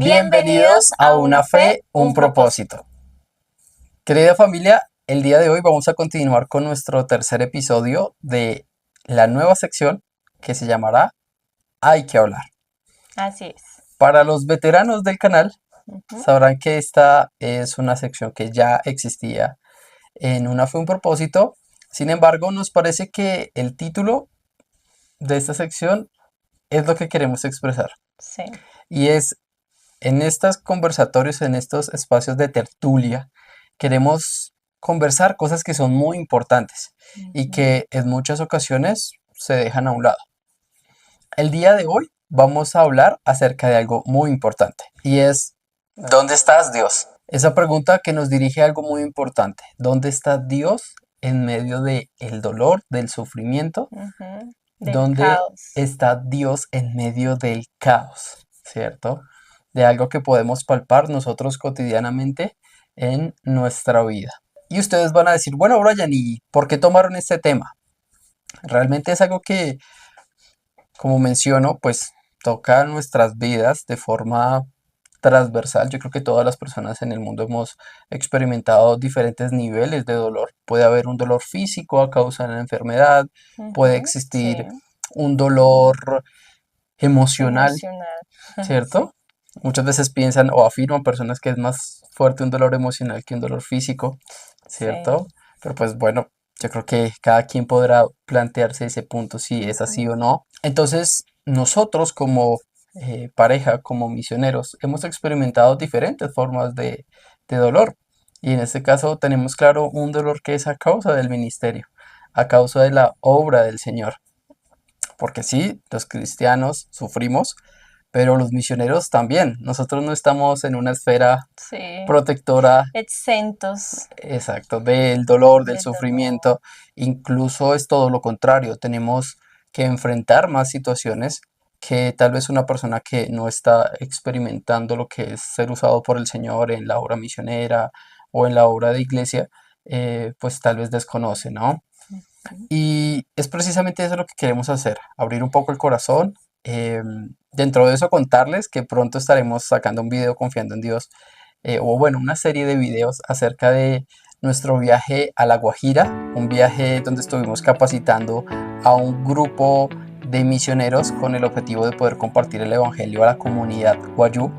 Bienvenidos a Una Fe, un Propósito. Querida familia, el día de hoy vamos a continuar con nuestro tercer episodio de la nueva sección que se llamará Hay que hablar. Así es. Para los veteranos del canal, Ujú. sabrán que esta es una sección que ya existía en Una Fe, un Propósito. Sin embargo, nos parece que el título de esta sección es lo que queremos expresar. Sí. Y es, en estos conversatorios, en estos espacios de tertulia, queremos conversar cosas que son muy importantes y Ujú. que en muchas ocasiones se dejan a un lado. El día de hoy vamos a hablar acerca de algo muy importante y es ¿dónde estás, Dios? Esa pregunta que nos dirige a algo muy importante. ¿Dónde está Dios en medio del dolor, del sufrimiento? Ujú. Del ¿Dónde caos. está Dios en medio del caos? ¿Cierto? De algo que podemos palpar nosotros cotidianamente en nuestra vida. Y ustedes van a decir, bueno, Brian, ¿y por qué tomaron este tema? Realmente es algo que, como menciono, pues toca nuestras vidas de forma transversal. Yo creo que todas las personas en el mundo hemos experimentado diferentes niveles de dolor. Puede haber un dolor físico a causa de la enfermedad, puede Ujú. existir Sí. un dolor emocional, Emocional. Sí. ¿cierto? Muchas veces piensan o afirman personas que es más fuerte un dolor emocional que un dolor físico, ¿cierto? Sí. Pero pues bueno, yo creo que cada quien podrá plantearse ese punto si es así Ujú. o no. Entonces, nosotros como pareja, como misioneros, hemos experimentado diferentes formas de dolor. Y en este caso tenemos claro un dolor que es a causa del ministerio, a causa de la obra del Señor. Porque sí, los cristianos sufrimos, pero los misioneros también. Nosotros no estamos en una esfera Sí. protectora, Exentos exacto, del dolor, del del dolor. sufrimiento. Incluso es todo lo contrario. Tenemos que enfrentar más situaciones que tal vez una persona que no está experimentando lo que es ser usado por el Señor en la obra misionera o en la obra de iglesia, pues tal vez desconoce, ¿no? Ujú. Y es precisamente eso lo que queremos hacer, abrir un poco el corazón. Dentro de eso contarles que pronto estaremos sacando un video confiando en Dios, o bueno, una serie de videos acerca de nuestro viaje a La Guajira, un viaje donde estuvimos capacitando a un grupo de misioneros con el objetivo de poder compartir el Evangelio a la comunidad guayú.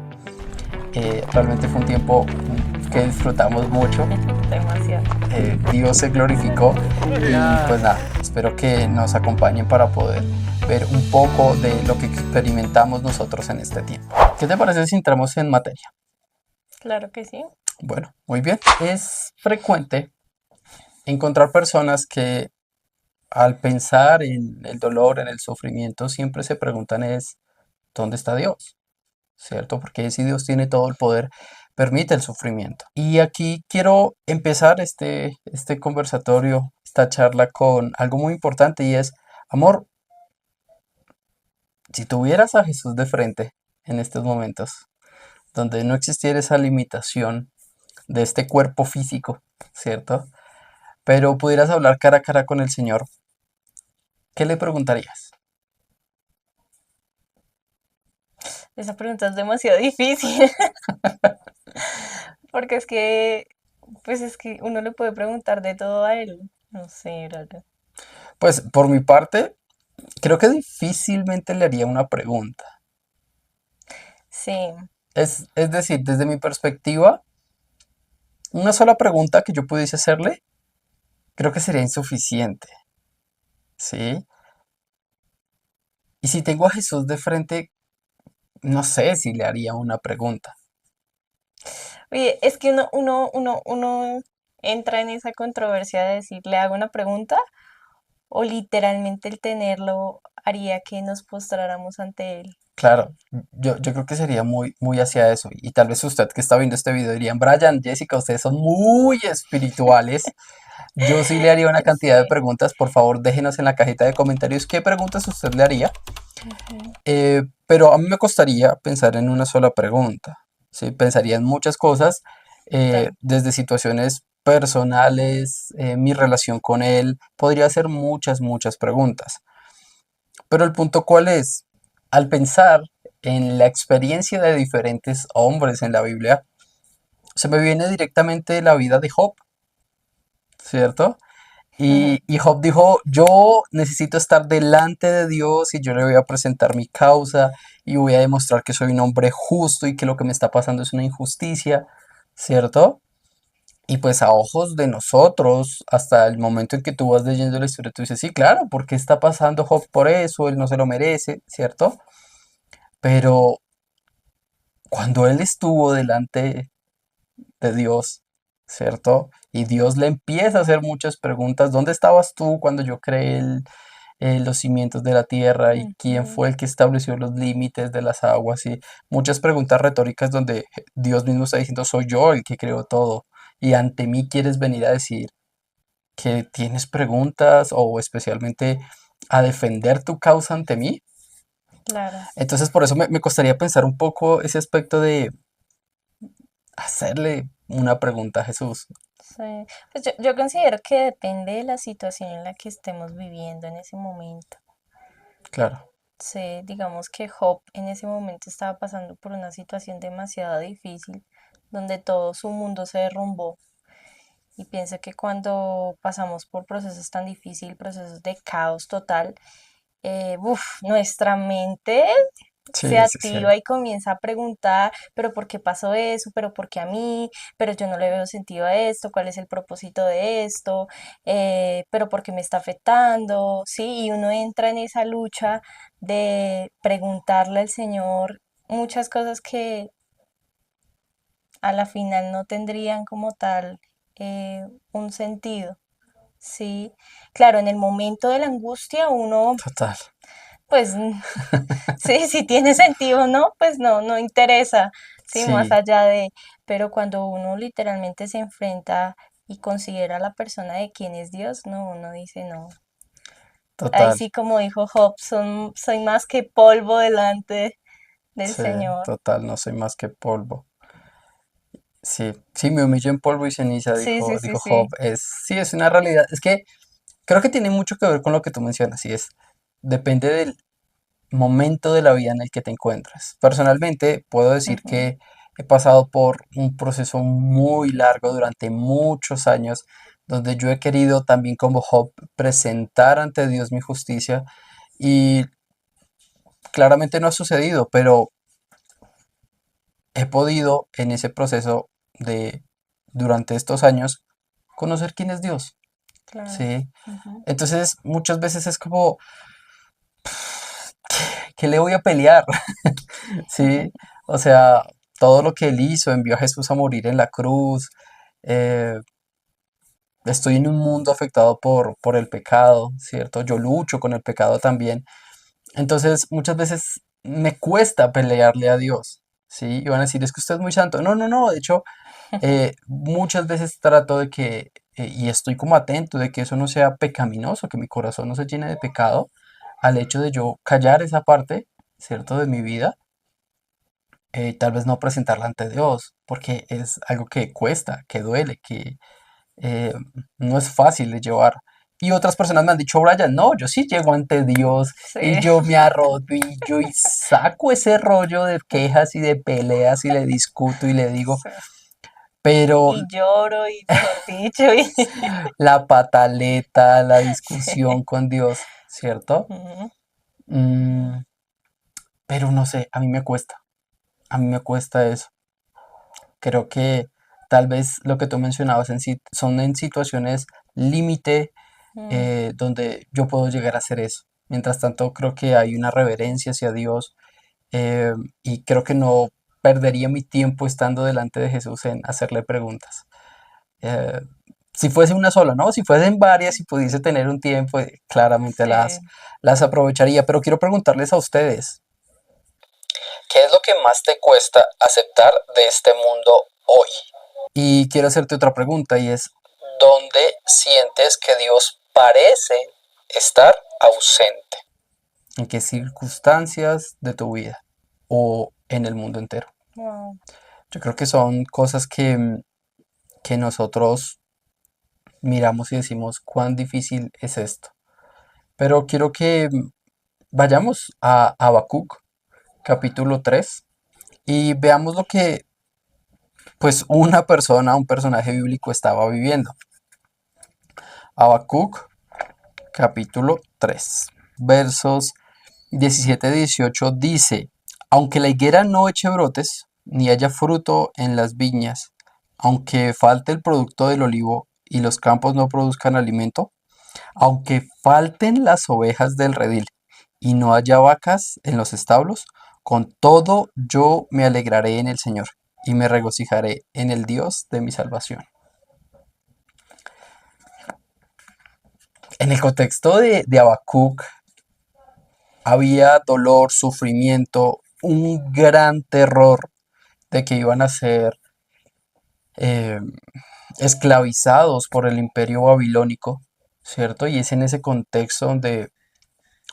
Realmente fue un tiempo que disfrutamos mucho. Demasiado. Dios se glorificó y pues nada, espero que nos acompañen para poder ver un poco de lo que experimentamos nosotros en este tiempo. ¿Qué te parece si entramos en materia? Claro que sí. Bueno, muy bien. Es frecuente encontrar personas que al pensar en el dolor, en el sufrimiento, siempre se preguntan es, ¿dónde está Dios? ¿Cierto? Porque si Dios tiene todo el poder, permite el sufrimiento. Y aquí quiero empezar este conversatorio, esta charla con algo muy importante y es, amor, si tuvieras a Jesús de frente en estos momentos, donde no existiera esa limitación de este cuerpo físico, ¿cierto? Pero pudieras hablar cara a cara con el Señor, ¿qué le preguntarías? Esa pregunta es demasiado difícil. Porque pues es que uno le puede preguntar de todo a él. No sé, Braga. Pues por mi parte, creo que difícilmente le haría una pregunta. Sí. Es decir, desde mi perspectiva, una sola pregunta que yo pudiese hacerle, creo que sería insuficiente, ¿sí? Y si tengo a Jesús de frente, no sé si le haría una pregunta. Oye, es que uno entra en esa controversia de decir, ¿le hago una pregunta? O literalmente el tenerlo haría que nos postráramos ante él. Claro, yo creo que sería muy, muy hacia eso. Y tal vez usted que está viendo este video dirían, Brian, Jessica, ustedes son muy espirituales. Yo sí le haría una cantidad de Sí. preguntas. Por favor, déjenos en la cajita de comentarios qué preguntas usted le haría. Ujú. Pero a mí me costaría pensar en una sola pregunta. ¿Sí? Pensaría en muchas cosas, Claro. desde situaciones personales, mi relación con él. Podría hacer muchas, muchas preguntas. Pero el punto cuál es, al pensar en la experiencia de diferentes hombres en la Biblia, se me viene directamente la vida de Job, ¿cierto? Y Job dijo, yo necesito estar delante de Dios y yo le voy a presentar mi causa y voy a demostrar que soy un hombre justo y que lo que me está pasando es una injusticia, ¿cierto? Y pues a ojos de nosotros, hasta el momento en que tú vas leyendo la historia, tú dices, sí, claro, ¿por qué está pasando Job por eso? Él no se lo merece, ¿cierto? Pero cuando él estuvo delante de Dios, ¿cierto? Y Dios le empieza a hacer muchas preguntas. ¿Dónde estabas tú cuando yo creé los cimientos de la tierra y quién Ujú. fue el que estableció los límites de las aguas? Y muchas preguntas retóricas donde Dios mismo está diciendo, soy yo el que creó todo. Y ante mí quieres venir a decir que tienes preguntas o especialmente a defender tu causa ante mí. Claro. Entonces por eso me costaría pensar un poco ese aspecto de hacerle una pregunta a Jesús. Sí. Pues yo considero que depende de la situación en la que estemos viviendo en ese momento. Claro, Sí, digamos que Job en ese momento estaba pasando por una situación demasiado difícil, donde todo su mundo se derrumbó. Y pienso que cuando pasamos por procesos tan difíciles, procesos de caos total, nuestra mente se sí, sí, sí. activa y comienza a preguntar, pero ¿por qué pasó eso? ¿Pero por qué a mí? ¿Pero yo no le veo sentido a esto? ¿Cuál es el propósito de esto? ¿Pero por qué me está afectando? Sí, y uno entra en esa lucha de preguntarle al Señor muchas cosas que a la final no tendrían como tal un sentido. Sí, claro, en el momento de la angustia uno, Total. pues sí, si tiene sentido o no, pues no, no interesa, sí, más Sí, allá de, pero cuando uno literalmente se enfrenta y considera a la persona de quién es Dios, no, uno dice no. Ahí total. sí, como dijo Job, soy más que polvo delante del Sí, Señor. total, no soy más que polvo. Sí, sí, me humillo en polvo y ceniza, Sí, sí, sí, dijo Job. sí. Sí, es una realidad. Es que creo que tiene mucho que ver con lo que tú mencionas, y es, depende del momento de la vida en el que te encuentras. Personalmente, puedo decir Ujú. que he pasado por un proceso muy largo durante muchos años, donde yo he querido también como Job presentar ante Dios mi justicia y claramente no ha sucedido, pero he podido en ese proceso de, durante estos años, conocer quién es Dios, Claro. ¿sí? Ujú. Entonces, muchas veces es como, ¿qué le voy a pelear? ¿Sí? O sea, todo lo que él hizo, envió a Jesús a morir en la cruz, eh, estoy en un mundo afectado por el pecado, ¿cierto? Yo lucho con el pecado también. Entonces, muchas veces me cuesta pelearle a Dios, ¿sí? Y van a decir, es que usted es muy santo. No, no, no, de hecho, muchas veces trato de que, y estoy como atento de que eso no sea pecaminoso, que mi corazón no se llene de pecado, al hecho de yo callar esa parte, ¿cierto? De mi vida, tal vez no presentarla ante Dios, porque es algo que cuesta, que duele, que eh, no es fácil de llevar. Y otras personas me han dicho, Brian, no, yo sí llego ante Dios y Sí. yo me arrodillo y saco ese rollo de quejas y de peleas y le discuto y le digo, Sí. pero Y lloro y mejor dicho, y la pataleta, la discusión sí. con Dios, ¿cierto? Ujú. Mm, pero no sé, a mí me cuesta eso. Creo que tal vez lo que tú mencionabas son en situaciones límite Mm. donde yo puedo llegar a hacer eso. Mientras tanto, creo que hay una reverencia hacia Dios eh, y creo que no perdería mi tiempo estando delante de Jesús en hacerle preguntas. Eh, si fuese una sola, ¿no? Si fuesen varias y pudiese tener un tiempo, claramente Sí. las aprovecharía. Pero quiero preguntarles a ustedes, ¿qué es lo que más te cuesta aceptar de este mundo hoy? Y quiero hacerte otra pregunta y es, ¿dónde sientes que Dios parece estar ausente? ¿En qué circunstancias de tu vida o en el mundo entero? Wow. Yo creo que son cosas que nosotros miramos y decimos cuán difícil es esto. Pero quiero que vayamos a Habacuc capítulo 3 y veamos lo que pues una persona, un personaje bíblico estaba viviendo. Habacuc, capítulo 3 versos 17-18 dice, aunque la higuera no eche brotes, ni haya fruto en las viñas, aunque falte el producto del olivo y los campos no produzcan alimento, aunque falten las ovejas del redil y no haya vacas en los establos, con todo yo me alegraré en el Señor y me regocijaré en el Dios de mi salvación. En el contexto de Habacuc había dolor, sufrimiento, un gran terror de que iban a ser eh, esclavizados por el imperio babilónico, ¿cierto? Y es en ese contexto donde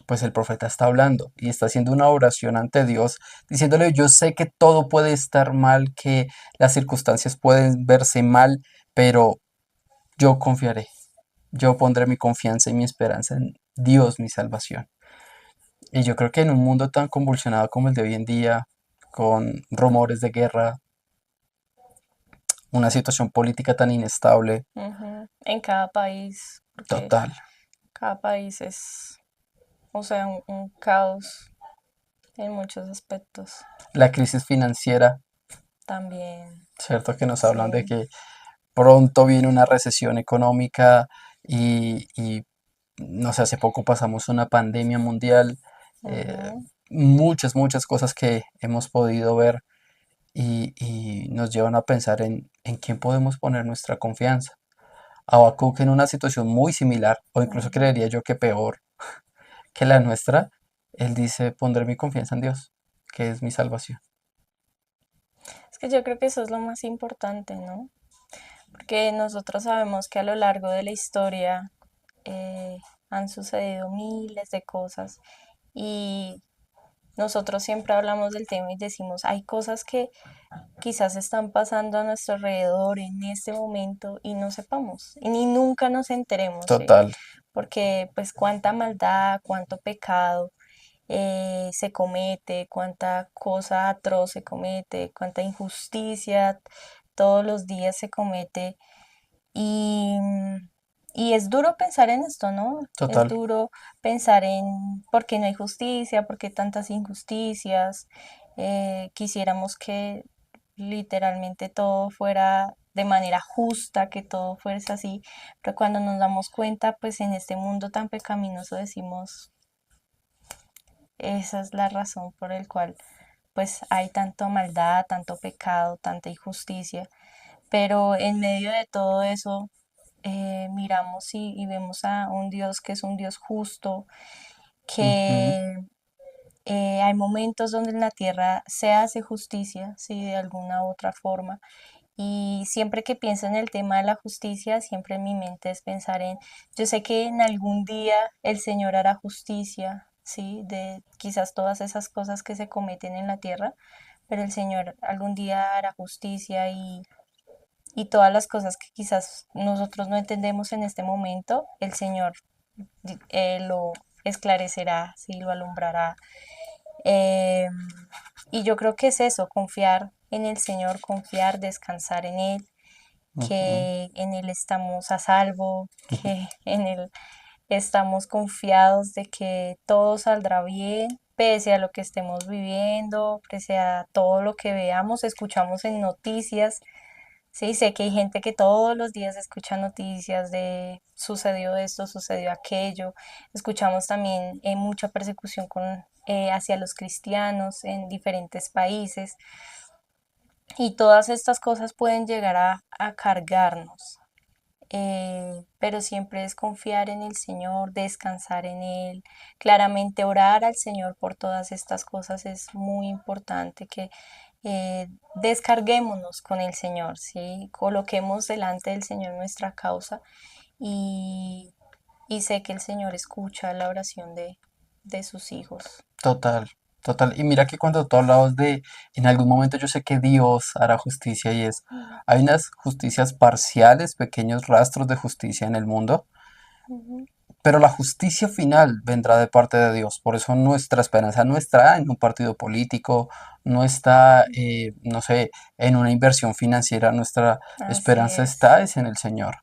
pues el profeta está hablando y está haciendo una oración ante Dios, diciéndole, yo sé que todo puede estar mal, que las circunstancias pueden verse mal, pero yo confiaré, yo pondré mi confianza y mi esperanza en Dios, mi salvación. Y yo creo que en un mundo tan convulsionado como el de hoy en día, con rumores de guerra, una situación política tan inestable, Ujú. En cada país, porque total, cada país es, o sea, un caos en muchos aspectos la crisis financiera, también. ¿cierto? Que nos hablan de Sí. que pronto viene una recesión económica y no sé, hace poco pasamos una pandemia mundial, eh, Ujú. muchas cosas que hemos podido ver y nos llevan a pensar en quién podemos poner nuestra confianza. Habacuc en una situación muy similar, o incluso Ujú. creería yo que peor que la nuestra, él dice, pondré mi confianza en Dios, que es mi salvación. Es que yo creo que eso es lo más importante, ¿no? Porque nosotros sabemos que a lo largo de la historia eh, han sucedido miles de cosas y nosotros siempre hablamos del tema y decimos, hay cosas que quizás están pasando a nuestro alrededor en este momento y no sepamos, y ni nunca nos enteremos, ¿sí? Total, Porque pues cuánta maldad, cuánto pecado se comete, cuánta cosa atroz se comete, cuánta injusticia todos los días se comete y, y es duro pensar en esto, ¿no? Es total, duro pensar en por qué no hay justicia, por qué tantas injusticias. Quisiéramos que literalmente todo fuera de manera justa, que todo fuese así, pero cuando nos damos cuenta, pues en este mundo tan pecaminoso decimos, esa es la razón por el cual pues hay tanta maldad, tanto pecado, tanta injusticia, pero en medio de todo eso miramos y vemos a un Dios que es un Dios justo, ujú, que hay momentos donde en la tierra se hace justicia, sí, de alguna u otra forma. Y siempre que pienso en el tema de la justicia, siempre en mi mente es pensar en, yo sé que en algún día el Señor hará justicia, sí, de quizás todas esas cosas que se cometen en la tierra, pero el Señor algún día hará justicia y todas las cosas que quizás nosotros no entendemos en este momento, el Señor lo esclarecerá, ¿sí? Lo alumbrará. Eh, y yo creo que es eso, confiar en el Señor, confiar, descansar en Él, ujú. que en Él estamos a salvo, que en Él estamos confiados de que todo saldrá bien, pese a lo que estemos viviendo, pese a todo lo que veamos, escuchamos en noticias. Sí, sé que hay gente que todos los días escucha noticias de sucedió esto, sucedió aquello. Escuchamos también mucha persecución hacia los cristianos en diferentes países y todas estas cosas pueden llegar a cargarnos. Pero siempre es confiar en el Señor, descansar en Él, claramente orar al Señor por todas estas cosas es muy importante que descarguémonos con el Señor, ¿sí? Coloquemos delante del Señor nuestra causa y, y sé que el Señor escucha la oración de sus hijos. Total, total. Y mira que cuando tú hablabas de, en algún momento yo sé que Dios hará justicia y es, hay unas justicias parciales, pequeños rastros de justicia en el mundo, Ujú. pero la justicia final vendrá de parte de Dios. Por eso nuestra esperanza no está en un partido político, no está, no sé, en una inversión financiera. Nuestra Así esperanza es. está es en el Señor.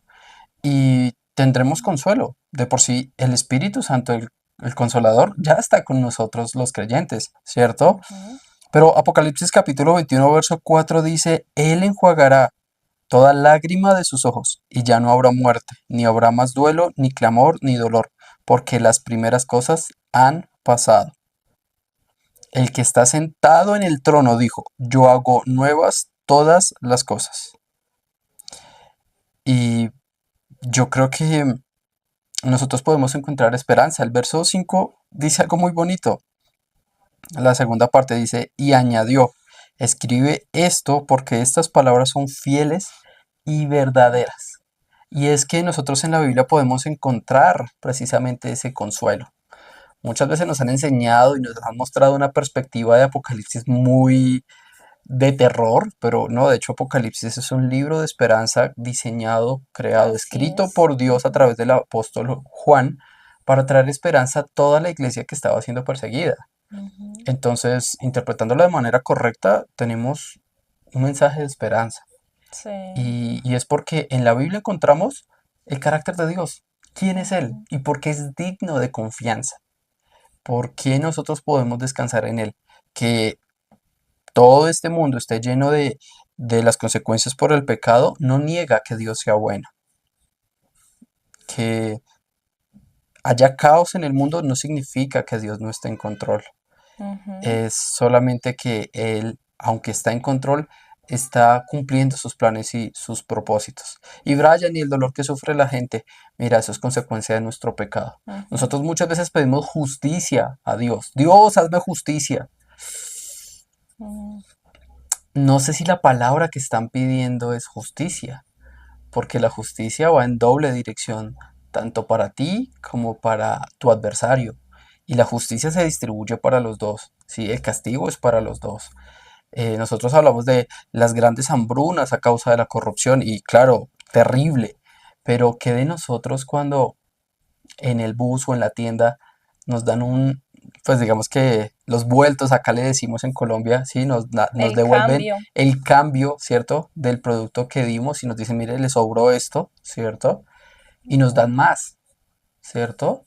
Y tendremos consuelo. De por sí, el Espíritu Santo, el Consolador, ya está con nosotros los creyentes, ¿cierto? Ujú. Pero Apocalipsis capítulo 21 verso 4 dice, Él enjuagará toda lágrima de sus ojos, y ya no habrá muerte, ni habrá más duelo, ni clamor, ni dolor, porque las primeras cosas han pasado. El que está sentado en el trono dijo, yo hago nuevas todas las cosas. Y yo creo que nosotros podemos encontrar esperanza. El verso 5 dice algo muy bonito. La segunda parte dice, y añadió, escribe esto porque estas palabras son fieles y verdaderas. Y es que nosotros en la Biblia podemos encontrar precisamente ese consuelo. Muchas veces nos han enseñado y nos han mostrado una perspectiva de Apocalipsis muy de terror, pero no, de hecho Apocalipsis es un libro de esperanza diseñado, creado, Así escrito es. por Dios a Ujú. través del apóstol Juan para traer esperanza a toda la iglesia que estaba siendo perseguida. Ujú. Entonces, interpretándolo de manera correcta, tenemos un mensaje de esperanza. Sí. Y es porque en la Biblia encontramos el carácter de Dios. ¿Quién es Él? Ujú. Y por qué es digno de confianza. ¿Por qué nosotros podemos descansar en Él? Que todo este mundo esté lleno de las consecuencias por el pecado, no niega que Dios sea bueno. Que haya caos en el mundo no significa que Dios no esté en control. Ujú. Es solamente que Él, aunque está en control, está cumpliendo sus planes y sus propósitos. Y Brian, y el dolor que sufre la gente, mira, eso es consecuencia de nuestro pecado. Ujú. Nosotros muchas veces pedimos justicia a Dios. Dios, hazme justicia. Ujú. No sé si la palabra que están pidiendo es justicia, porque la justicia va en doble dirección, tanto para ti como para tu adversario. Y la justicia se distribuye para los dos, ¿sí? El castigo es para los dos. Nosotros hablamos de las grandes hambrunas a causa de la corrupción y claro, terrible, pero ¿qué de nosotros cuando en el bus o en la tienda nos dan pues digamos que los vueltos, acá le decimos en Colombia, sí, nos El devuelven cambio. el cambio, ¿cierto? Del producto que dimos y nos dicen, mire, le sobró esto, ¿cierto? Y nos dan Ujú. más, ¿cierto?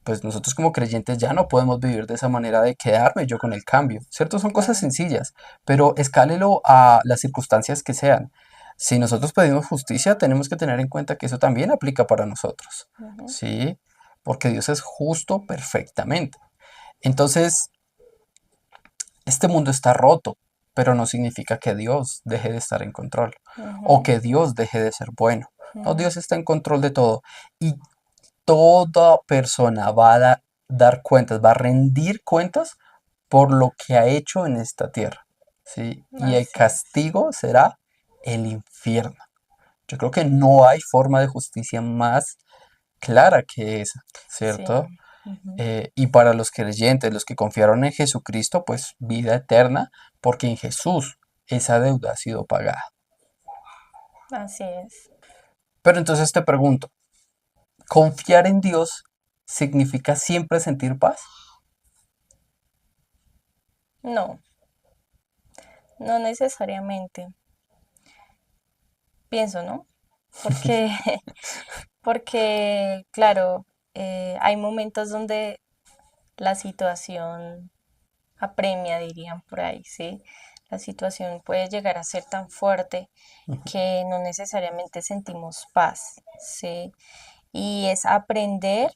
Pues nosotros como creyentes ya no podemos vivir de esa manera de quedarme yo con el cambio, ¿cierto? Son cosas Claro. sencillas, pero escálelo a las circunstancias que sean. Si nosotros pedimos justicia, tenemos que tener en cuenta que eso también aplica para nosotros, Ujú. ¿sí? Porque Dios es justo perfectamente. Entonces, este mundo está roto, pero no significa que Dios deje de estar en control o Ujú. que Dios deje de ser bueno. No, Ujú. Dios está en control de todo. Y toda persona va a dar cuentas, va a rendir cuentas por lo que ha hecho en esta tierra, ¿sí? Y el Así es. castigo será el infierno. Yo creo que no hay forma de justicia más clara que esa, Sí. ¿cierto? Ujú. Y para los creyentes, los que confiaron en Jesucristo, pues vida eterna, porque en Jesús esa deuda ha sido pagada. Así es. Pero entonces te pregunto, ¿confiar en Dios significa siempre sentir paz? No, no necesariamente. Pienso, ¿no? Porque, porque, claro, hay momentos donde la situación apremia, dirían por ahí, ¿sí? La situación puede llegar a ser tan fuerte que no necesariamente sentimos paz, ¿sí? Y es aprender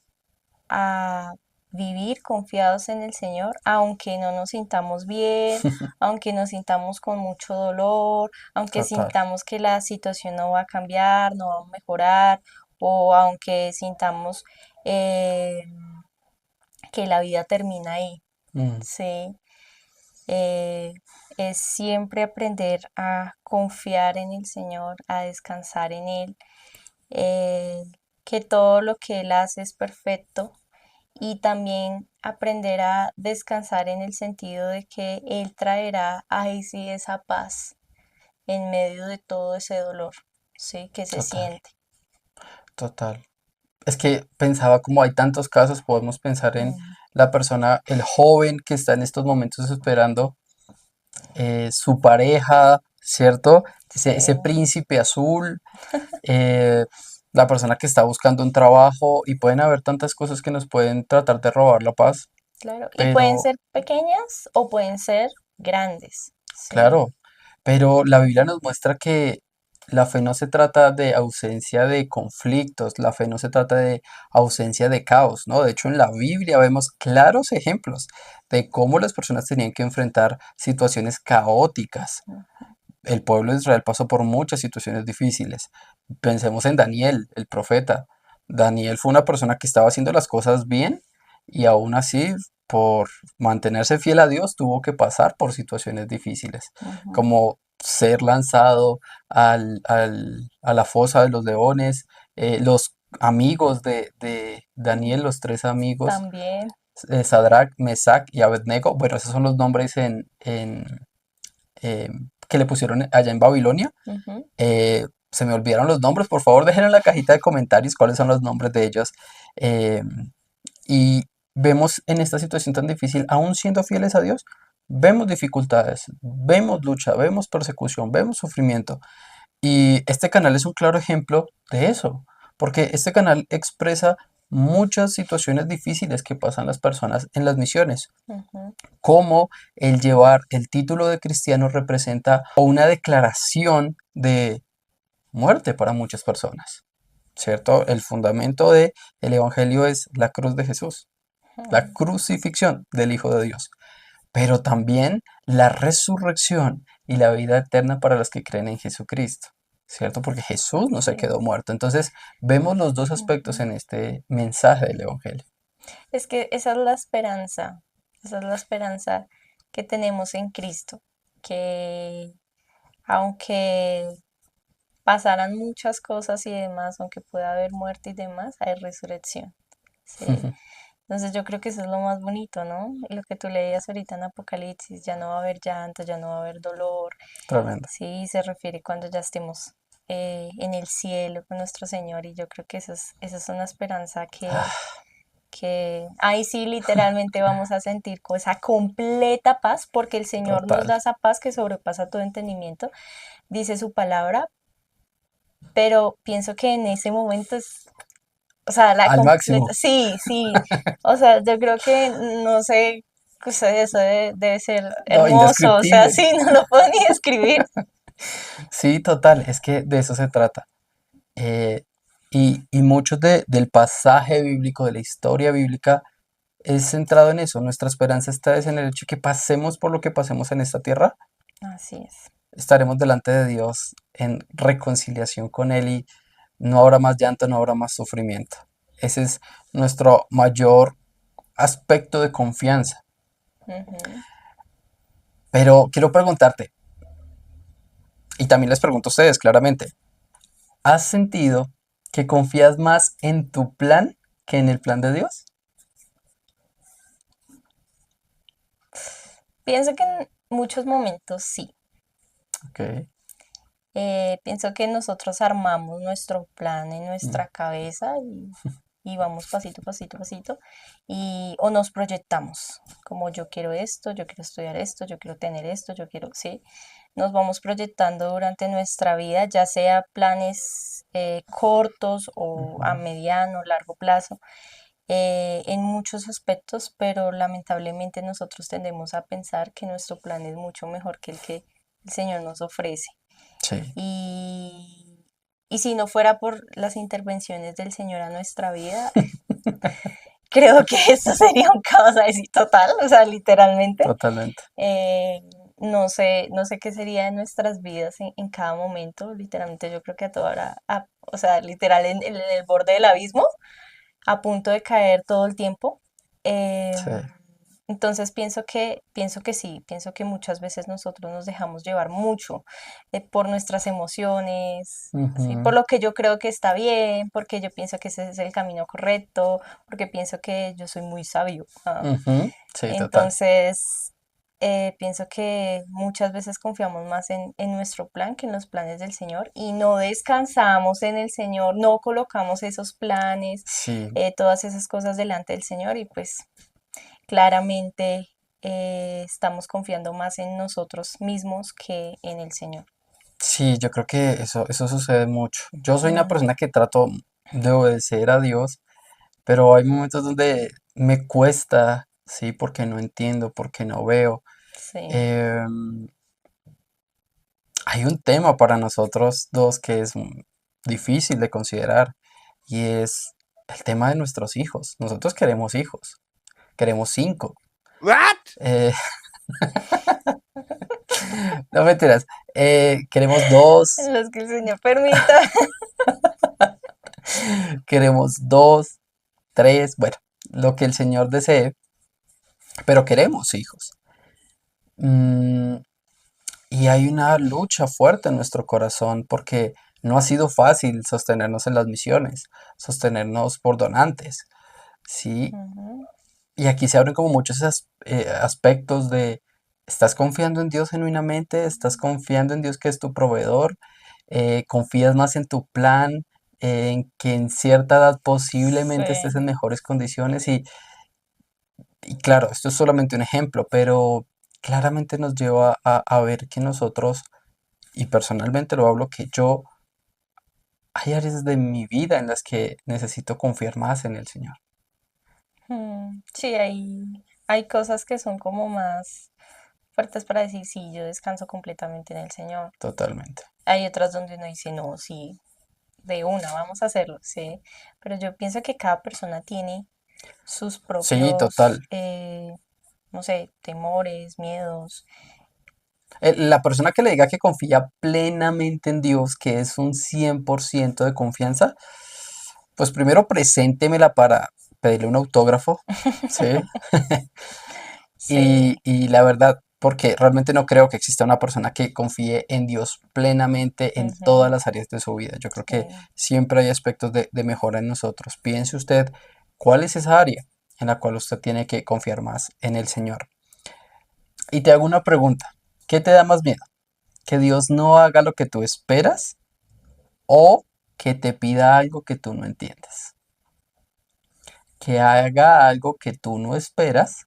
a vivir confiados en el Señor, aunque no nos sintamos bien, aunque nos sintamos con mucho dolor, aunque Total, sintamos que la situación no va a cambiar, no va a mejorar, o aunque sintamos eh, que la vida termina ahí, mm, ¿sí? Eh, es siempre aprender a confiar en el Señor, a descansar en Él, eh, que todo lo que Él hace es perfecto y también aprender a descansar en el sentido de que Él traerá ahí sí esa paz en medio de todo ese dolor, sí, que se total, siente. total. Es que pensaba como hay tantos casos, podemos pensar en Mm, la persona, el joven que está en estos momentos esperando su pareja, ¿cierto? Ese sí, príncipe azul, eh, la persona que está buscando un trabajo y pueden haber tantas cosas que nos pueden tratar de robar la paz, claro. Y pueden pero ser pequeñas o pueden ser grandes. Sí. claro, pero la Biblia nos muestra que la fe no se trata de ausencia de conflictos, la fe no se trata de ausencia de caos, ¿no? De hecho, en la Biblia vemos claros ejemplos de cómo las personas tenían que enfrentar situaciones caóticas. El pueblo de Israel pasó por muchas situaciones difíciles. Pensemos en Daniel, el profeta. Daniel fue una persona que estaba haciendo las cosas bien y aún así, por mantenerse fiel a Dios, tuvo que pasar por situaciones difíciles, Ujú. como ser lanzado a la fosa de los leones. Los amigos de Daniel, los tres amigos, También. Sadrach, Mesach y Abednego, bueno, esos son los nombres que le pusieron allá en Babilonia. Ujú. Se me olvidaron los nombres, por favor dejen en la cajita de comentarios cuáles son los nombres de ellos. Eh, y vemos en esta situación tan difícil, aún siendo fieles a Dios, vemos dificultades, vemos lucha, vemos persecución, vemos sufrimiento. Y este canal es un claro ejemplo de eso, porque este canal expresa muchas situaciones difíciles que pasan las personas en las misiones, Ujú. cómo el llevar el título de cristiano representa una declaración de muerte para muchas personas, ¿cierto? El fundamento del evangelio es la cruz de Jesús, la Ujú. crucifixión del Hijo de Dios, pero también la resurrección y la vida eterna para los que creen en Jesucristo, ¿cierto? Porque Jesús no se Así quedó es. muerto. Entonces, vemos los dos aspectos Ujú. en este mensaje del evangelio. Es que esa es la esperanza, esa es la esperanza que tenemos en Cristo, que aunque pasaran muchas cosas y demás, aunque pueda haber muerte y demás, hay resurrección, ¿sí? Entonces yo creo que eso es lo más bonito, ¿no? Y lo que tú leías ahorita en Apocalipsis, ya no va a haber llanto, ya no va a haber dolor, Tremendo. sí, se refiere cuando ya estemos en el cielo con nuestro Señor y yo creo que esa es una esperanza que ahí sí literalmente vamos a sentir esa completa paz porque el Señor nos Total. da esa paz que sobrepasa todo entendimiento, dice su palabra, pero pienso que en ese momento es, o sea, la Al completa, máximo. sí, sí, o sea, yo creo que, no sé, o sea, eso debe ser No, hermoso, o sea, indescriptible. sí, no lo puedo ni describir. Sí, total. Es que de eso se trata. Eh, y mucho del pasaje bíblico, de la historia bíblica, es centrado en eso. Nuestra esperanza está es en el hecho que pasemos por lo que pasemos en esta tierra, Así es. estaremos delante de Dios en reconciliación con Él y no habrá más llanto, no habrá más sufrimiento. Ese es nuestro mayor aspecto de confianza. Ujú. Pero quiero preguntarte, y también les pregunto a ustedes claramente, ¿has sentido que confías más en tu plan que en el plan de Dios? Pienso que en muchos momentos sí. Ok. Pienso que nosotros armamos nuestro plan en Mm, nuestra cabeza y vamos pasito, pasito, pasito, y, o nos proyectamos, como yo quiero esto, yo quiero estudiar esto, yo quiero tener esto, yo quiero, sí, nos vamos proyectando durante nuestra vida, ya sea planes cortos o a ujú. mediano, largo plazo, en muchos aspectos, pero lamentablemente nosotros tendemos a pensar que nuestro plan es mucho mejor que el que el Señor nos ofrece. Sí, Y, y si no fuera por las intervenciones del Señor a nuestra vida, creo que esto sería un caos así total, o sea, literalmente. totalmente. Eh, no sé, no sé qué sería de nuestras vidas en cada momento. Literalmente yo creo que a toda hora, o sea, literal en el borde del abismo, a punto de caer todo el tiempo. Eh, Sí. entonces pienso que sí, pienso que muchas veces nosotros nos dejamos llevar mucho por nuestras emociones, ¿sí? Ujú, Por lo que yo creo que está bien, porque yo pienso que ese es el camino correcto, porque pienso que yo soy muy sabio. ujú. Sí, total. Entonces, pienso que muchas veces confiamos más en nuestro plan que en los planes del Señor y no descansamos en el Señor, no colocamos esos planes, Sí, todas esas cosas delante del Señor y pues claramente estamos confiando más en nosotros mismos que en el Señor. sí, yo creo que eso sucede mucho. Yo soy una Mm, persona que trato de obedecer a Dios, pero hay momentos donde me cuesta, sí, porque no entiendo, porque no veo. sí. Em, Hay un tema para nosotros dos que es difícil de considerar y es el tema de nuestros hijos. Nosotros queremos hijos, queremos cinco. What? Eh, no mentiras, queremos dos, En los que el Señor permita. queremos dos, tres, bueno, lo que el Señor desee, pero queremos hijos. Mm, y hay una lucha fuerte en nuestro corazón porque no ha sido fácil sostenernos en las misiones, sostenernos por donantes, ¿sí? Ujú, Y aquí se abren como muchos aspectos de, ¿estás confiando en Dios genuinamente? ¿Estás confiando en Dios que es tu proveedor? ¿Confías más en tu plan? ¿En que en cierta edad posiblemente estés sí. en mejores condiciones? Y claro, esto es solamente un ejemplo, pero claramente nos lleva a ver que nosotros, y personalmente lo hablo, que yo, hay áreas de mi vida en las que necesito confiar más en el Señor. Sí, hay cosas que son como más fuertes para decir, sí, yo descanso completamente en el Señor. Totalmente. Hay otras donde uno dice, no, sí, de una, vamos a hacerlo, sí. Pero yo pienso que cada persona tiene sus Sí, total. propios, no sé, temores, miedos. La persona que le diga que confía plenamente en Dios, que es un 100% de confianza, pues primero preséntemela para pedirle un autógrafo, ¿sí? Sí. Y la verdad, porque realmente no creo que exista una persona que confíe en Dios plenamente en todas Ujú, las áreas de su vida. Yo creo que sí. siempre hay aspectos de mejora en nosotros. Piense usted cuál es esa área en la cual usted tiene que confiar más en el Señor. Y te hago una pregunta. ¿Qué te da más miedo? ¿Que Dios no haga lo que tú esperas o que te pida algo que tú no entiendes? ¿Que haga algo que tú no esperas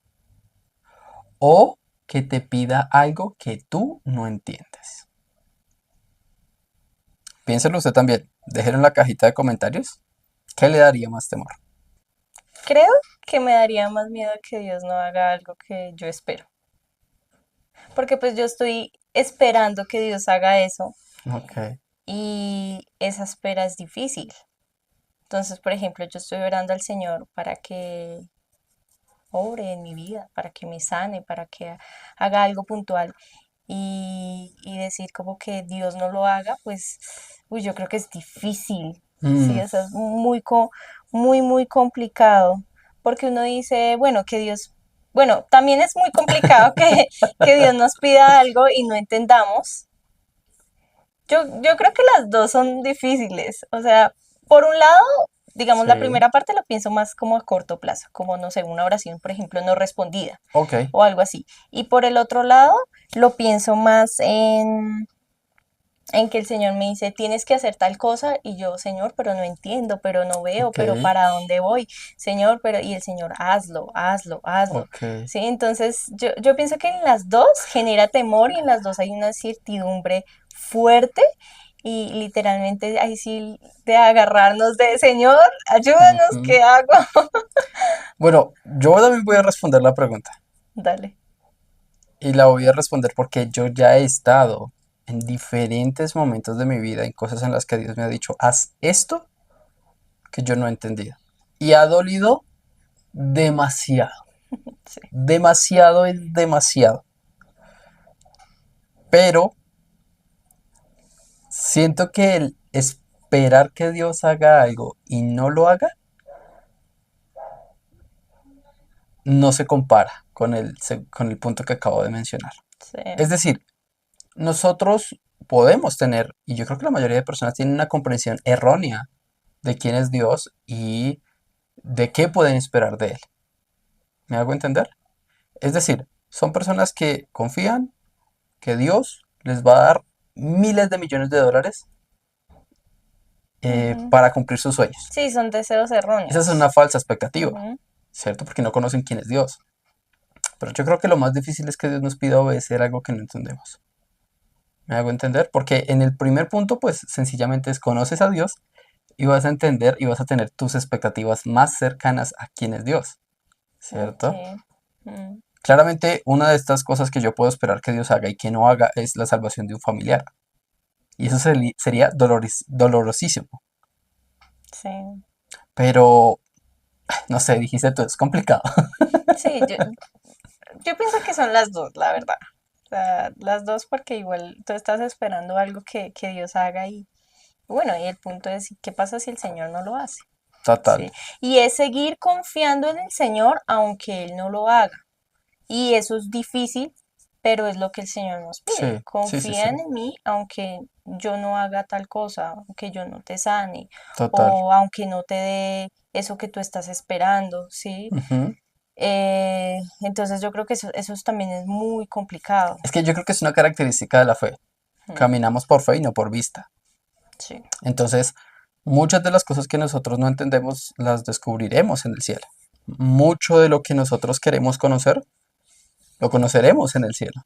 o que te pida algo que tú no entiendes? Piénselo usted también. Déjelo en la cajita de comentarios. ¿Qué le daría más temor? Creo que me daría más miedo que Dios no haga algo que yo espero. Porque pues yo estoy esperando que Dios haga eso Ok, y esa espera es difícil. Entonces, por ejemplo, yo estoy orando al Señor para que obre en mi vida, para que me sane, para que haga algo puntual y decir como que Dios no lo haga, pues, uy, yo creo que es difícil, sí, mm, o sea, es muy, muy complicado, porque uno dice, bueno, que Dios, bueno, también es muy complicado que Dios nos pida algo y no entendamos. Yo creo que las dos son difíciles. O sea, por un lado, digamos, la sí, primera parte la pienso más como a corto plazo, como, no sé, una oración, por ejemplo, no respondida ok, o algo así. Y por el otro lado, lo pienso más en que el Señor me dice, tienes que hacer tal cosa, y yo, Señor, pero no entiendo, pero no veo, ok, pero ¿para dónde voy? Señor, pero, y el Señor, hazlo, hazlo, hazlo. ok. Sí, entonces yo pienso que en las dos genera temor y en las dos hay una certidumbre fuerte y literalmente ahí sí de agarrarnos de, Señor, ayúdanos, Ujú. ¿qué hago? Bueno, yo también voy a responder la pregunta. Dale. Y la voy a responder porque yo ya he estado en diferentes momentos de mi vida, en cosas en las que Dios me ha dicho, haz esto que yo no he entendido. Y ha dolido demasiado. Sí. Demasiado es demasiado. Pero siento que el esperar que Dios haga algo y no lo haga, no se compara con con el punto que acabo de mencionar. Sí. Es decir, nosotros podemos tener, y yo creo que la mayoría de personas tienen una comprensión errónea de quién es Dios y de qué pueden esperar de Él. ¿Me hago entender? Es decir, Son personas que confían que Dios les va a dar miles de millones de dólares Ujú. para cumplir sus sueños. Sí, son deseos Esa es una erróneos. falsa expectativa, Ujú. ¿cierto? Porque no conocen quién es Dios. Pero yo creo que lo más difícil es que Dios nos pida obedecer algo que no entendemos. ¿Me hago entender? Porque en el primer punto, pues sencillamente es conoces a Dios y vas a entender y vas a tener tus expectativas más cercanas a quién es Dios, Ok. ¿cierto? Mm. Claramente, una de estas cosas que yo puedo esperar que Dios haga y que no haga es la salvación de un familiar. Y eso sería dolorosísimo. Sí. Pero, no sé, dijiste tú, es complicado. Sí, yo pienso que son las dos, la verdad. O sea, las dos porque igual tú estás esperando algo que Dios haga y bueno, y el punto es, ¿qué pasa si el Señor no lo hace? Total. Sí. Y es seguir confiando en el Señor aunque Él no lo haga. Y eso es difícil, pero es lo que el Señor nos Sí, pide. sí, sí, sí. Confía en mí aunque yo no haga tal cosa, aunque yo no te sane Total. o aunque no te dé eso que tú estás esperando, ¿sí? Ujú. Entonces yo creo que eso también es muy complicado. Es que yo creo que es una característica de la fe. Mm. Caminamos por fe y no por vista. Sí. Entonces, muchas de las cosas que nosotros no entendemos las descubriremos en el cielo. Mucho de lo que nosotros queremos conocer, lo conoceremos en el cielo,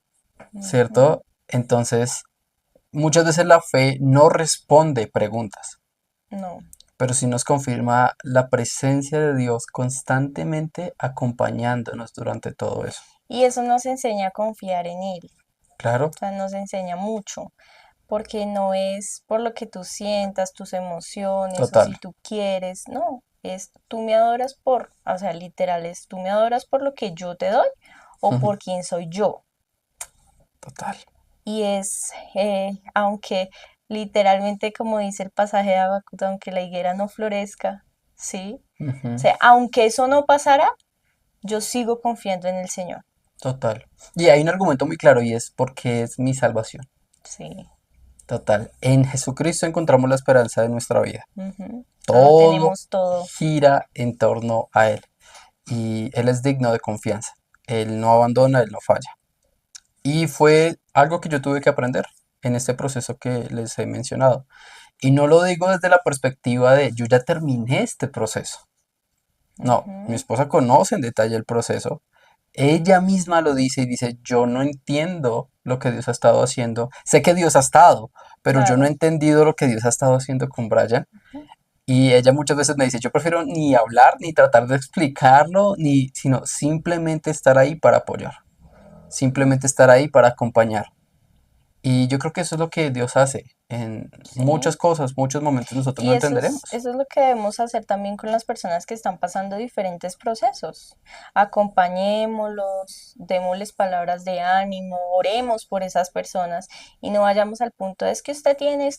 Ujú. ¿cierto? Entonces, muchas veces la fe no responde preguntas, No. pero sí nos confirma la presencia de Dios constantemente acompañándonos durante todo eso. Y eso nos enseña a confiar en Él. Claro, O sea, nos enseña mucho, porque no es por lo que tú sientas, tus emociones o si total. tú quieres, no, es tú me adoras por, o sea, literal, es tú me adoras por lo que yo te doy o Ujú. por quién soy yo. Total. Y es, aunque literalmente, como dice el pasaje de Habacuc, aunque la higuera no florezca, ¿sí? O Ujú. sea, aunque eso no pasara, yo sigo confiando en el Señor. Total. Y hay un argumento muy claro y es porque es mi salvación. Sí. Total. En Jesucristo encontramos la esperanza de nuestra vida. Ujú. Lo Todo tenemos todo. gira en torno a Él y Él es digno de confianza. Él no abandona, Él no falla. Y fue algo que yo tuve que aprender en este proceso que les he mencionado. Y no lo digo desde la perspectiva de yo ya terminé este proceso. No, mi Ujú. esposa conoce en detalle el proceso. Ella misma lo dice y dice, yo no entiendo lo que Dios ha estado haciendo. Sé que Dios ha estado, pero yo no he Claro. entendido lo que Dios ha estado haciendo con Brian. Ujú. Y ella muchas veces me dice, yo prefiero ni hablar, ni tratar de explicarlo, ni, sino simplemente estar ahí para apoyar, simplemente estar ahí para acompañar. Y yo creo que eso es lo que Dios hace en muchas Sí. cosas, muchos momentos nosotros no Y entenderemos. eso es lo que debemos hacer también con las personas que están pasando diferentes procesos. Acompañémoslos, démosles palabras de ánimo, oremos por esas personas y no vayamos al punto de es que usted tiene y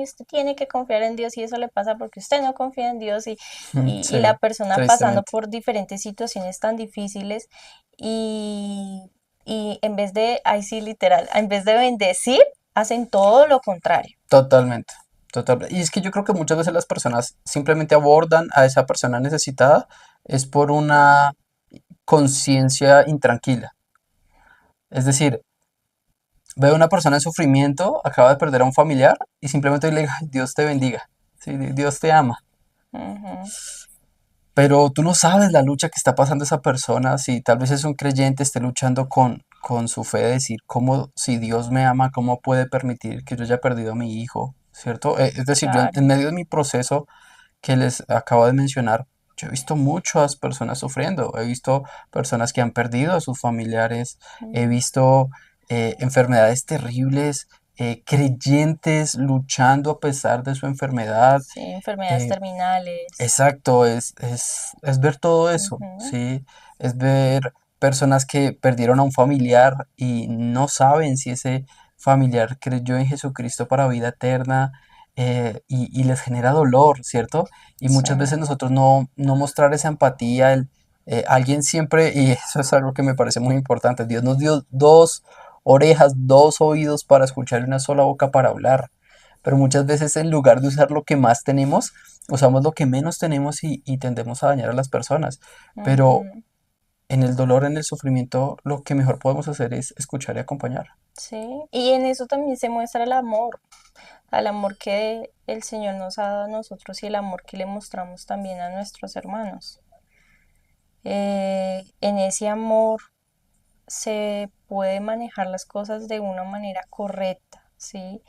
usted tiene que confiar en Dios y eso le pasa porque usted no confía en Dios y la Sí, persona pasando tristemente. por diferentes situaciones tan difíciles y, y en vez de, ahí sí literal, en vez de bendecir, hacen todo lo contrario. Totalmente. Totalmente. Y es que yo creo que muchas veces las personas simplemente abordan a esa persona necesitada es por una conciencia intranquila. Es decir, veo a una persona en sufrimiento, acaba de perder a un familiar y simplemente le digo, "Ay, Dios te bendiga, sí, Dios te ama". Ujú. Pero tú no sabes la lucha que está pasando esa persona, si tal vez es un creyente, esté luchando con su fe de decir, ¿cómo si Dios me ama, cómo puede permitir que yo haya perdido a mi hijo? ¿Cierto? Es decir, yo Claro. en medio de mi proceso que les acabo de mencionar, yo he visto muchas personas sufriendo, he visto personas que han perdido a sus familiares, he Mm. visto enfermedades terribles, creyentes luchando a pesar de su enfermedad. Sí, enfermedades eh, terminales. exacto, es ver todo eso, Ujú. ¿sí? Es ver personas que perdieron a un familiar y no saben si ese familiar creyó en Jesucristo para vida eterna, y les genera dolor, ¿cierto? Y Sí. muchas veces nosotros no mostrar esa empatía, alguien siempre, y eso es algo que me parece muy importante, Dios nos dio dos orejas, dos oídos para escuchar y una sola boca para hablar, pero muchas veces en lugar de usar lo que más tenemos, usamos lo que menos tenemos y tendemos a dañar a las personas. Pero Ujú. en el dolor, en el sufrimiento, lo que mejor podemos hacer es escuchar y acompañar. Sí, y en eso también se muestra el amor, al amor que el Señor nos ha dado a nosotros y el amor que le mostramos también a nuestros hermanos. En ese amor se puede manejar las cosas de una manera correcta, ¿sí?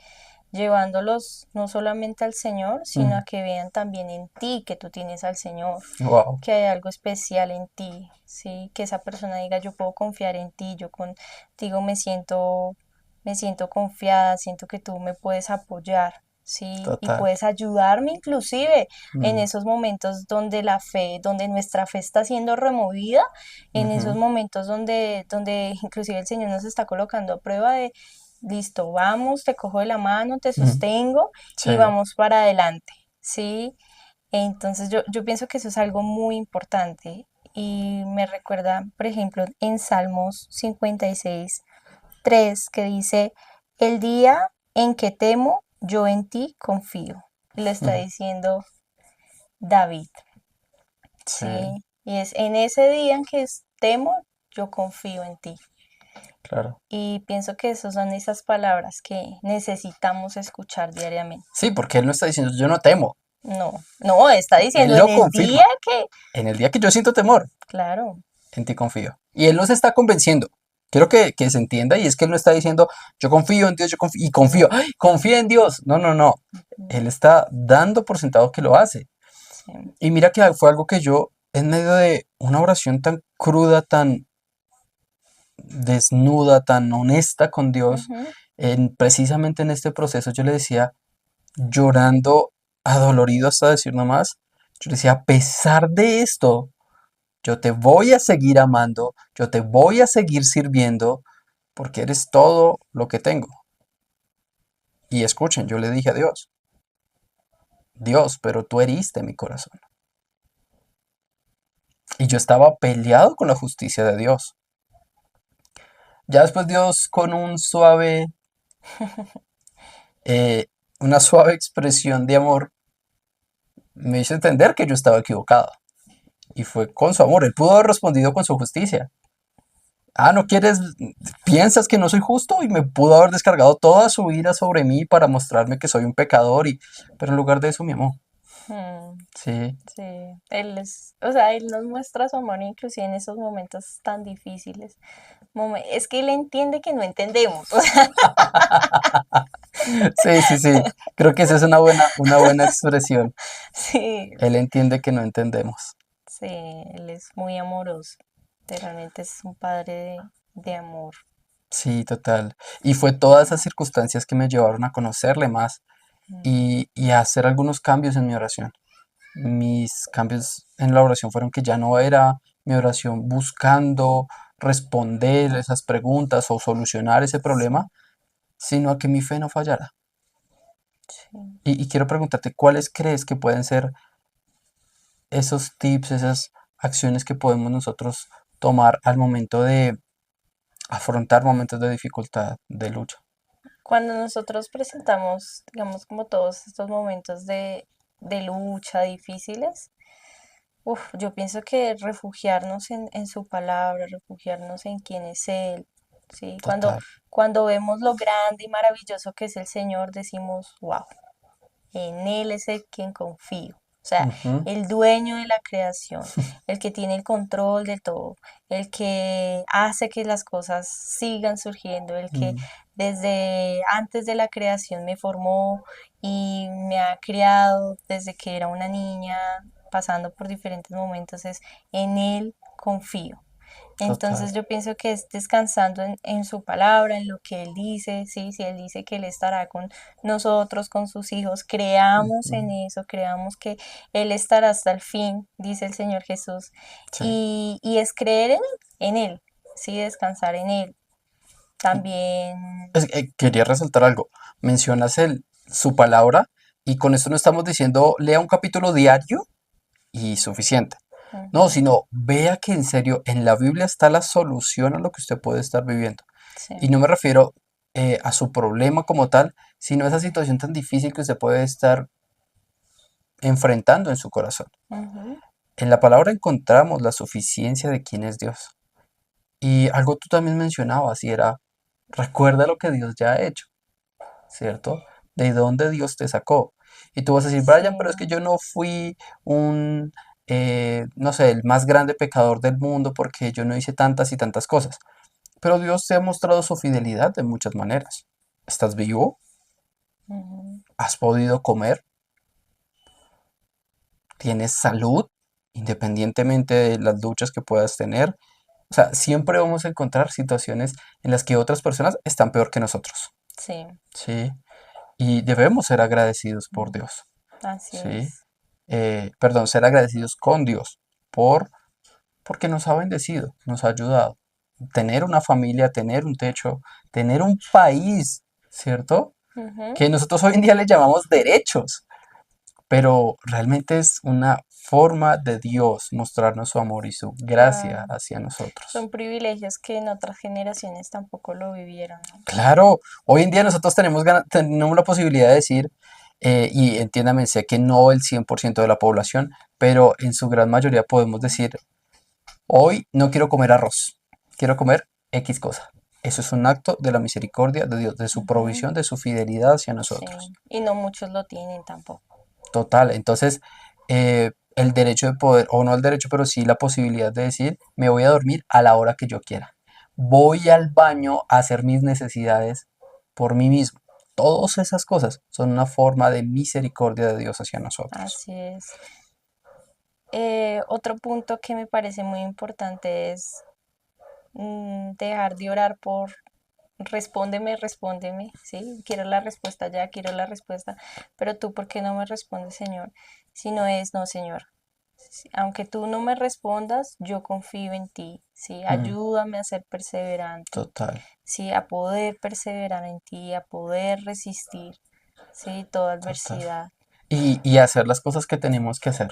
Llevándolos no solamente al Señor, sino a que vean también en ti que tú tienes al Señor, Wow, que hay algo especial en ti, ¿sí? Que esa persona diga, yo puedo confiar en ti, yo contigo me siento confiada, siento que tú me puedes apoyar, ¿sí? Y total. puedes ayudarme inclusive en Mm, esos momentos donde la fe, donde nuestra fe está siendo removida, en esos ujú, momentos donde inclusive el Señor nos está colocando a prueba de, listo, vamos, te cojo de la mano, te ujú. sostengo Sí. y vamos para adelante, ¿sí? Entonces yo pienso que eso es algo muy importante y me recuerda, por ejemplo, en Salmos 56:3 que dice, el día en que temo, yo en ti confío. Lo está Mm, diciendo David, sí, ¿sí? Y es en ese día en que temo, yo confío en ti. claro. Y pienso que esas son esas palabras que necesitamos escuchar diariamente. Sí, porque él no está diciendo yo no temo. No, no, está diciendo Él en lo el confirma. día que, En el día que yo siento temor, claro, en ti confío. Y él no se está convenciendo. Quiero que se entienda y es que él no está diciendo yo confío en Dios, yo confío y confío. no, ¡Ay, confía en Dios! No, no, no. no, Él está dando por sentado que lo hace. sí, Y mira que fue algo que yo, en medio de una oración tan cruda, tan desnuda, tan honesta con Dios, ujú, precisamente en este proceso yo le decía, llorando, adolorido hasta decir no más, yo le decía, a pesar de esto, yo te voy a seguir amando, yo te voy a seguir sirviendo, porque eres todo lo que tengo. Y escuchen, yo le dije a Dios, Dios, pero tú heriste mi corazón. Y yo estaba peleado con la justicia de Dios. Ya después Dios con eh, una suave expresión de amor, me hizo entender que yo estaba equivocado. Y fue con su amor. Él pudo haber respondido con su justicia. Ah, ¿no quieres? ¿Piensas que no soy justo? Y me pudo haber descargado toda su ira sobre mí para mostrarme que soy un pecador. Pero en lugar de eso me amó. mm, Sí, sí, él es, o sea, él nos muestra su amor inclusive en esos momentos tan difíciles. Es que él entiende que no entendemos. sí, sí, sí. Creo que esa es una buena expresión. Sí, Él entiende que no entendemos. sí, él es muy amoroso. Realmente es un padre de amor. Sí, total. Y fue todas esas circunstancias que me llevaron a conocerle más Mm, y a hacer algunos cambios en mi oración. Mis cambios en la oración fueron que ya no era mi oración buscando responder esas preguntas o solucionar ese sí, problema, sino a que mi fe no fallara. sí. Y quiero preguntarte, ¿cuáles crees que pueden ser esos tips, esas acciones que podemos nosotros tomar al momento de afrontar momentos de dificultad, de lucha? Cuando nosotros presentamos, digamos, como todos estos momentos de lucha difíciles, yo pienso que refugiarnos en su palabra, refugiarnos en quién es Él, ¿sí? Total. Cuando vemos lo grande y maravilloso que es el Señor, decimos, wow, en Él es el quien confío. O sea, Ujú, el dueño de la creación, el que tiene el control de todo, el que hace que las cosas sigan surgiendo, el que mm, desde antes de la creación me formó y me ha criado desde que era una niña, pasando por diferentes momentos, es en Él confío. total. Entonces yo pienso que es descansando en su palabra, en lo que Él dice, ¿sí? Si Él dice que Él estará con nosotros, con sus hijos, creamos en Ujú, eso, creamos que Él estará hasta el fin, dice el Señor Jesús. sí. Y es creer en Él, ¿sí? Descansar en Él. También, Quería resaltar algo. Mencionas su palabra y con esto no estamos diciendo lea un capítulo diario y suficiente. No, ujú, sino vea que en serio en la Biblia está la solución a lo que usted puede estar viviendo. sí, Y no me refiero a su problema como tal, sino a esa situación tan difícil que usted puede estar enfrentando en su corazón. ujú, En la palabra encontramos la suficiencia de quién es Dios. Y algo tú también mencionabas y era, recuerda lo que Dios ya ha hecho, ¿cierto? De dónde Dios te sacó. Y tú vas a decir, Sí, Brian, pero es que yo no fui un, no sé, el más grande pecador del mundo porque yo no hice tantas y tantas cosas. Pero Dios te ha mostrado su fidelidad de muchas maneras. ¿Estás vivo? ujú, ¿Has podido comer? ¿Tienes salud? Independientemente de las luchas que puedas tener. O sea, siempre vamos a encontrar situaciones en las que otras personas están peor que nosotros. sí, Sí. Y debemos ser agradecidos por mm, Dios. así Sí. es. Perdón, ser agradecidos con Dios por, porque nos ha bendecido, nos ha ayudado. Tener una familia, tener un techo, tener un país, ¿cierto? Ujú, Que nosotros hoy en día le llamamos derechos, pero realmente es una forma de Dios mostrarnos su amor y su gracia claro. hacia nosotros. Son privilegios que en otras generaciones tampoco lo vivieron, ¿no? Claro, hoy en día nosotros tenemos la posibilidad de decir, y entiéndame, sé que no el 100% de la población, pero en su gran mayoría podemos decir, hoy no quiero comer arroz, quiero comer X cosa. Eso es un acto de la misericordia de Dios, de su Ujú, provisión, de su fidelidad hacia sí, nosotros. y no muchos lo tienen tampoco. Total, entonces el derecho de poder, o no el derecho, pero sí la posibilidad de decir, me voy a dormir a la hora que yo quiera. Voy al baño a hacer mis necesidades por mí mismo. Todas esas cosas son una forma de misericordia de Dios hacia nosotros. Así es. Otro punto que me parece muy importante es dejar de orar por respóndeme, respóndeme, ¿sí? Quiero la respuesta ya, quiero la respuesta, pero tú, ¿por qué no me respondes, Señor? Si no es, no, Señor. Aunque tú no me respondas, yo confío en ti, ¿sí? Mm, Ayúdame a ser perseverante, total, ¿sí? A poder perseverar en ti, a poder resistir, ¿sí? Toda total. adversidad, Y hacer las cosas que tenemos que hacer.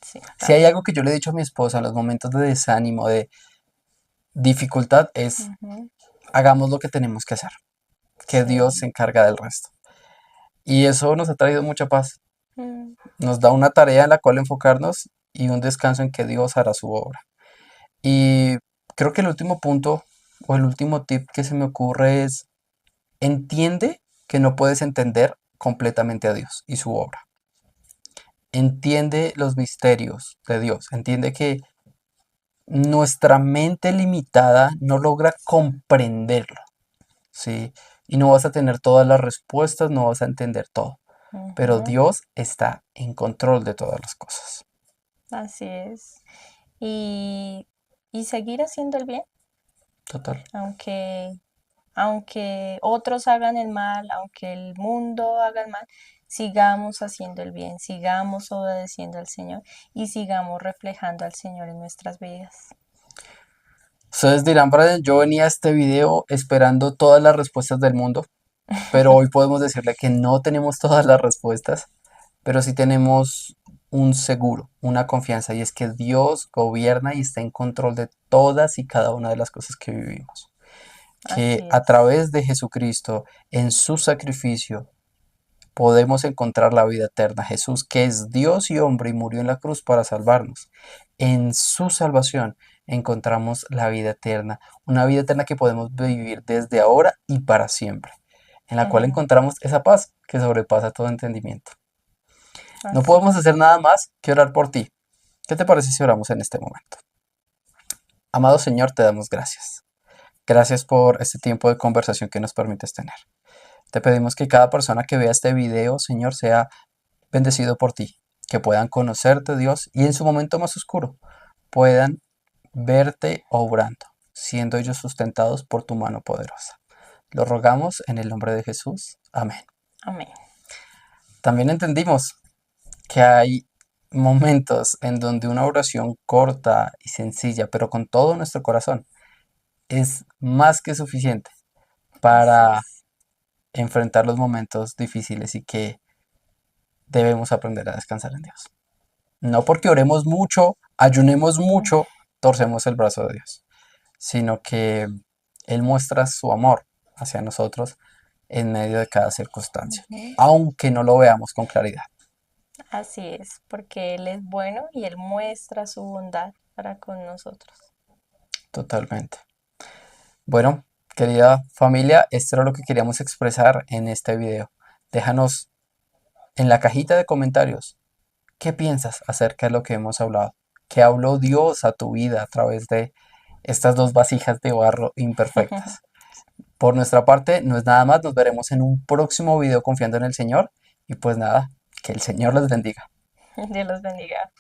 sí, Si hay también. algo que yo le he dicho a mi esposa en los momentos de desánimo, de dificultad, es Ujú, hagamos lo que tenemos que hacer, que Dios sí. se encarga del resto. Y eso nos ha traído mucha paz. Mm, Nos da una tarea en la cual enfocarnos y un descanso en que Dios hará su obra. Y creo que el último punto o el último tip que se me ocurre es, entiende que no puedes entender completamente a Dios y su obra. Entiende los misterios de Dios. Entiende que nuestra mente limitada no logra comprenderlo, ¿sí? Y no vas a tener todas las respuestas, no vas a entender todo. Pero ujú, Dios está en control de todas las cosas. así es. Y, y seguir haciendo el bien, Total. aunque aunque otros hagan el mal, aunque el mundo haga el mal, sigamos haciendo el bien, sigamos obedeciendo al Señor y sigamos reflejando al Señor en nuestras vidas. Ustedes dirán, Brian, yo venía a este video esperando todas las respuestas del mundo, pero hoy podemos decirle que no tenemos todas las respuestas, pero sí tenemos un seguro, una confianza, y es que Dios gobierna y está en control de todas y cada una de las cosas que vivimos. Que Así a es. través de Jesucristo, en su sacrificio, podemos encontrar la vida eterna. Jesús, que es Dios y hombre y murió en la cruz para salvarnos. En su salvación encontramos la vida eterna, una vida eterna que podemos vivir desde ahora y para siempre, en la cual Ujú, encontramos esa paz que sobrepasa todo entendimiento. No así podemos es. hacer nada más que orar por ti. ¿Qué te parece si oramos en este momento? Amado Señor, te damos gracias. Gracias por este tiempo de conversación que nos permites tener. Te pedimos que cada persona que vea este video, Señor, sea bendecido por ti, que puedan conocerte, Dios, y en su momento más oscuro puedan verte obrando, siendo ellos sustentados por tu mano poderosa. Lo rogamos en el nombre de Jesús. Amén. Amén. También entendimos que hay momentos en donde una oración corta y sencilla, pero con todo nuestro corazón, es más que suficiente Así para es. enfrentar los momentos difíciles y que debemos aprender a descansar en Dios. No porque oremos mucho, ayunemos Mm, mucho, torcemos el brazo de Dios, sino que Él muestra su amor hacia nosotros en medio de cada circunstancia, ujú, aunque no lo veamos con claridad. Así es, porque Él es bueno y Él muestra su bondad para con nosotros. Totalmente. Bueno, querida familia, esto era lo que queríamos expresar en este video. Déjanos en la cajita de comentarios qué piensas acerca de lo que hemos hablado. ¿Qué habló Dios a tu vida a través de estas dos vasijas de barro imperfectas? Por nuestra parte, no es nada más. Nos veremos en un próximo video confiando en el Señor. Y pues nada, que el Señor les bendiga. Dios los bendiga.